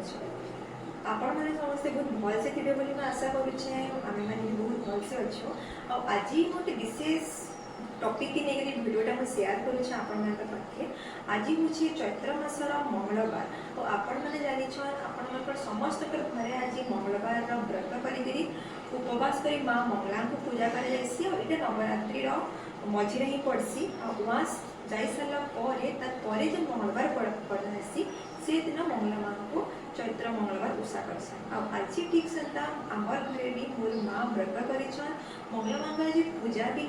आपण मैंने समस्ते बहुत भल से थे बोली आशा करुचे आम मैंने बहुत भल से अच्छे आज गोटे विशेष टॉपिक की लेकर वीडियोटा मुझे शेयर करुचे पाखे आज हूँ चैत्र मासर मंगलवार और आपण मैंने जान आप समस्त घरे आज मंगलवार व्रत कर उपवास कर माँ मंगला को पूजा कर नवरात्रि मझे ही पड़सी उआस जा सारापर जो मंगलवार पड़ासी से दिन मंगला माँ को चैत्र मंगलवार उषा करसन आज ठीक से आमर घरे भी मोर माँ व्रत कर मंगला माँ आज पूजा भी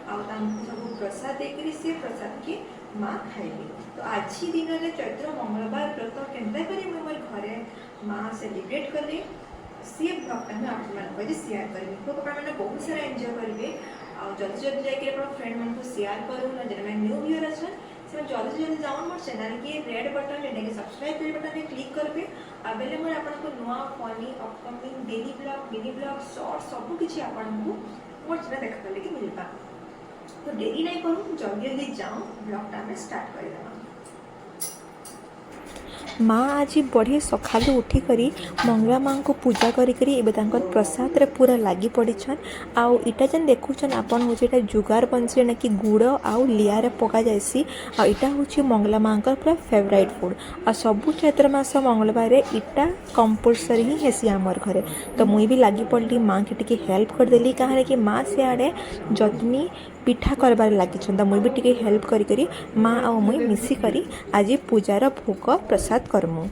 हम सब प्रसाद देकर से प्रसाद के माँ खाइबे तो आज दिन में चैत्र मंगलवार व्रत केन्ता करी मोर घरे माँ सेलिब्रेट कले सी ब्लॉगटा मुझे आप शेयर करी तो आपने बहुत सारा एंजॉय करेंगे और जल्दी जल्दी जाकर फ्रेंड मान को शेयर करूँ जो न्यू व्यूअर अच्छा से जल्दी जल्दी जाऊँ मोर चैनल की रेड बटन लेने सब्सक्राइब कर बटन क्लिक करेंगे अवेलेबल आपको नुआ funny upcoming daily blog mini blog short सबकि आपको मोर चैनल देखा कि मिलता तो डेरी नहीं करूँ जल्दी जल्दी जाऊँ ब्लॉगटा आम स्टार्ट करदेमा माँ आज बढ़िया सका उठिक मंगला माँ को पूजा करी प्रसाद रे पूरा लगी पड़छन आउ इटा जेन देखुछन आपन हो जेटा जुगार बंसी ना कि गुड़ आउ लिया रे पका जायसी आ इटा होची मंगला माँ का पूरा फेवरेट फूड आ सबु चैत्र मास मंगलवार रे इटा कंपलसरी ही हेसी आमर घरे तो मुई भी लगी पड़ली माँ के टिके हेल्प कर देली कहां कि माँ से आड़े जतनी पिठा करबार लगी मुई भी टिके हेल्प करी माँ आ मुई मिसी करी आज पूजार भोग प्रसाद करमु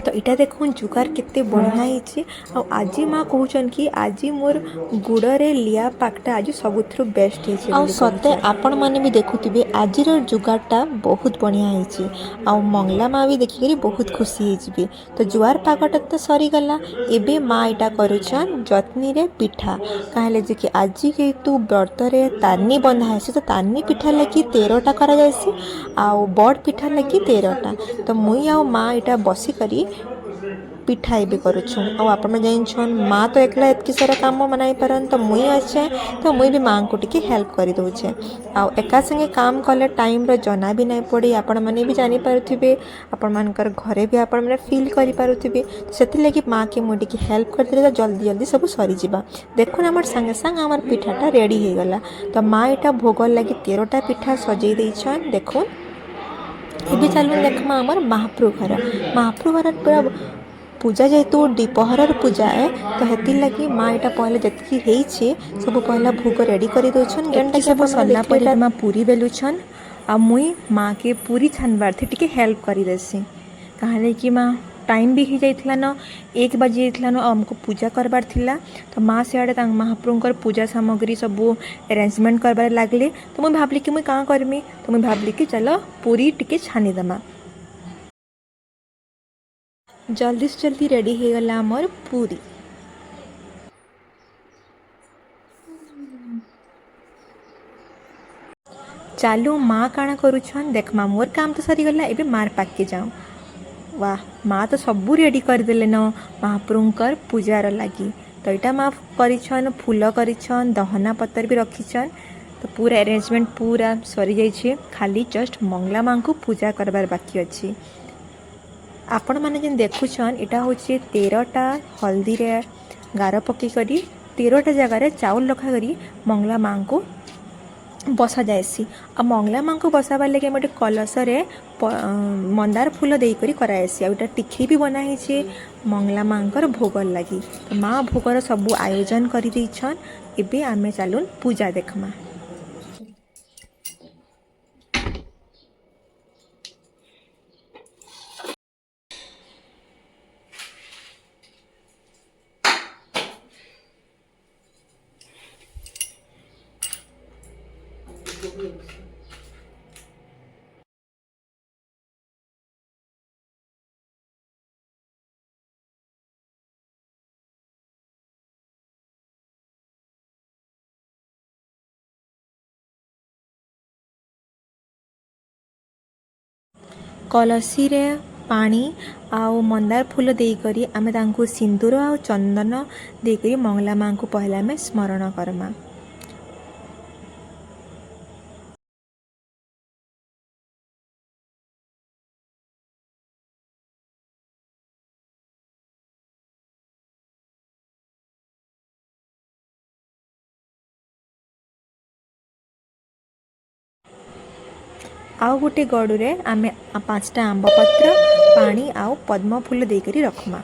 तो इटा देखो जुगार केते बढ़िया होइछि आज माँ कहउछन कि आज मोर गुड़रे लिया पाकटा आज सबुथरु बेस्ट होइछि आ सते आपण माने भी देखुथिबे आज रो जुगारटा बहुत बढ़िया होइछि आ मंगला माँ भी देखिकरी बहुत खुशी होइछि तो जुआर पाकटा तो सरी गला एबे माँ इटा करूछन जतनी रे पिठा कहले जे कि आज के तू व्रत रे तारनी बंधा है तो तारनी पिठा लगी 13टा करा जायसी आ बड़ पिठा लगी 13टा तो मुई आ माँ इटा बसी करी पिठा भी करुछु और आपण जान माँ तो एकला एतकी सारा काम बनाई पारन तो मुई अच्छे तो मुई भी माँ को टिके हेल्प कर दउछे आ एका संगे काम कले टाइम रो जना भी नहीं पड़ी आपण माने भी जानी पारुथिबे आपण मानकर घरे भी आपण माने फील करि पारुथिबे सेति लागि माँ के मुई टिके हेल्प कर देले जल्दी जल्दी सब सरी जिबा देखुन हमर संगे संग हमर पिठाटा रेडी हो गला तो माँ इटा भोग लगी 13टा पिठा सजई देछन देखुन ये चलुन देखमा आमर महाप्रभु घर पूरा पूजा जेहेतु दोपहर पूजा है तो हेती लगी माँ इटा पहले जतकी हेइछे सब पहला भोग रेडी करी दोछन जेनटा सब सल्ला पर माँ पूरी बेलुछन आ मुई माँ के पूरी छानबार थे टिके हेल्प करी देसी कहले कि माँ टाइम भी हो जाइथिला न 1 बजे जाइथिला न हमको पूजा करबार थिला तो माँ सियाड़े तांग महाप्रभुंकर पूजा सामग्री सब अरेंजमेंट करबार लागले तो मुई भाबली कि मुई का करमी तो मुई भाबली कि चलो पूरी टिके छानी दमा जल्दी से जल्दी रेडी हो गला हमर पूरी चालू माँ काना करुछन देखमा मोर काम तो सरी गला एबे मार पाक के जाऊँ वाह माँ तो सबू रेडी करदेले न महाप्रभुंकर पूजार लगी तो यहाँ माँ करिछन फूल करिछन दहना पत्तर भी रखिछन तो पूरा अरेंजमेंट पूरा सरी जाइए खाली जस्ट मंगला माँ को पूजा करबार बाकी अच्छी आपण मैंने जेन देखुछन इटा होचे 13टा हल्दी रे गार पकी करी 13टा जगह चाउल रखा करी मंगला माँ को बसा जाएसी आ मंगला माँ को बसाबार लगे गोटे कलश रे मंदार फूल देकर कराएसी आउटा टिखी भी बनाई मंगला माँ भोग लगी तो माँ भोगर सबू आयोजन कर देछन एबे आमे चलून पूजा देखमा कलसी रे पानी आउ मंदार फूल देकरी आमे तांको सिंदूर आउ चंदन देकरी मंगला माँ को पहले आमे स्मरण करमा। आउ गोटे गड़ुरे आमे 5टा आंब पत्र पानी आउ पद्म फूल देकरी रखमा।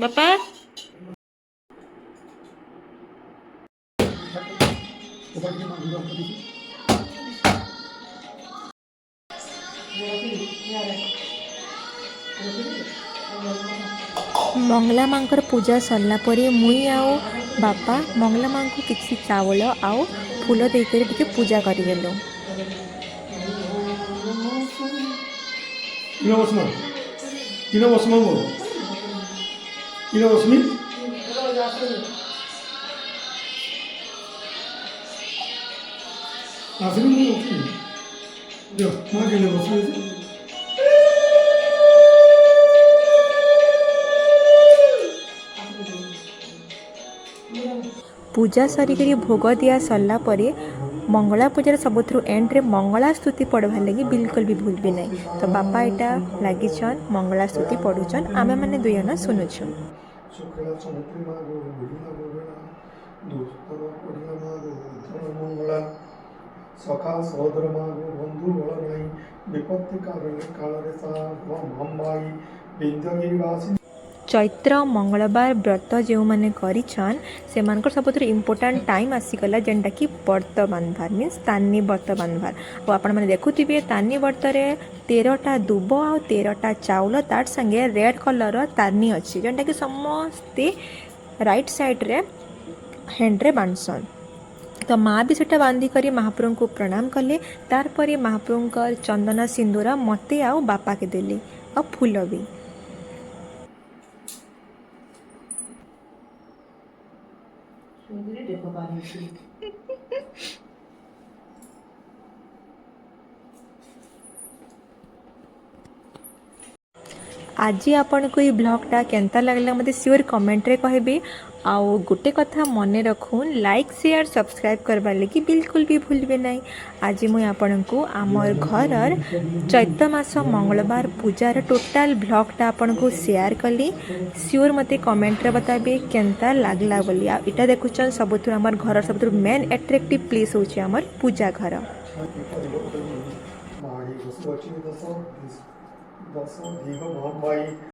बापा मंगला मांकर पूजा सरला परे मुई आओ बापा मंगला मां को किसी चावल आओ फूल देकर टिके पूजा करिदेलु। किन बस्नु म किन बस्मी आफैले म देऊ म किन बस्नु पूजा सरिकरी भोग दिया सरला परे मंगला पूजार सबुठ एंड रे मंगला स्तुति पढ़वा लगी बिल्कुल भी भूल भी नहीं। तो बापा एटा लागिछन मंगला स्तुति पढ़ुछन आमे माने दुई जन सुनुछु। सुखला समुद्री मागो बुढ़िया बोगेना दोस्तर पढ़िया मागो धन मंगला सखा सहोदर मागो बंधु बल नहीं विपत्ति काल सा भम्बाई विंध्यगिरिवासी चैत्र मंगलवार व्रत जो मैंने करिछन से मानकर सबुठ इम्पोर्टाट टाइम आसीगला जेनटा कि व्रत बांधवार मीन्स तानी व्रत बांधवार। और आपण मैंने देखुथिबे तानी व्रत रे 13टा दुब आ 13टा चाउल तार संगे रेड कलर तानी अच्छी जेनटा कि समस्ते राइट साइड रे हैंड रे बांधसन। तो माँ भी सेटा बांधी करी महाप्रभु को प्रणाम कले तार परे महाप्रभु चंदन सिंदूर मते आउ बापा के देली और फूल भी। आज आपण को ये ब्लॉगटा केंता लगला मते श्योर कमेंट रे कहबे। आउ गोटे कथा मने रखुन लाइक शेयर सब्सक्राइब करबा लगी बिल्कुल भी भूलबे नहीं। आज मुई आपण को आमर घर चैत्र मास मंगलवार पूजार टोटाल ब्लॉगटा आपण को शेयर कली श्योर मते कमेंट रे बताबे केंता लागला बोली। आ इटा देखुचन सबुथुर आमर घर सबुथुर मेन अट्रैक्टिव प्लेस होची आमर पूजा घर। दस दीघ महामाई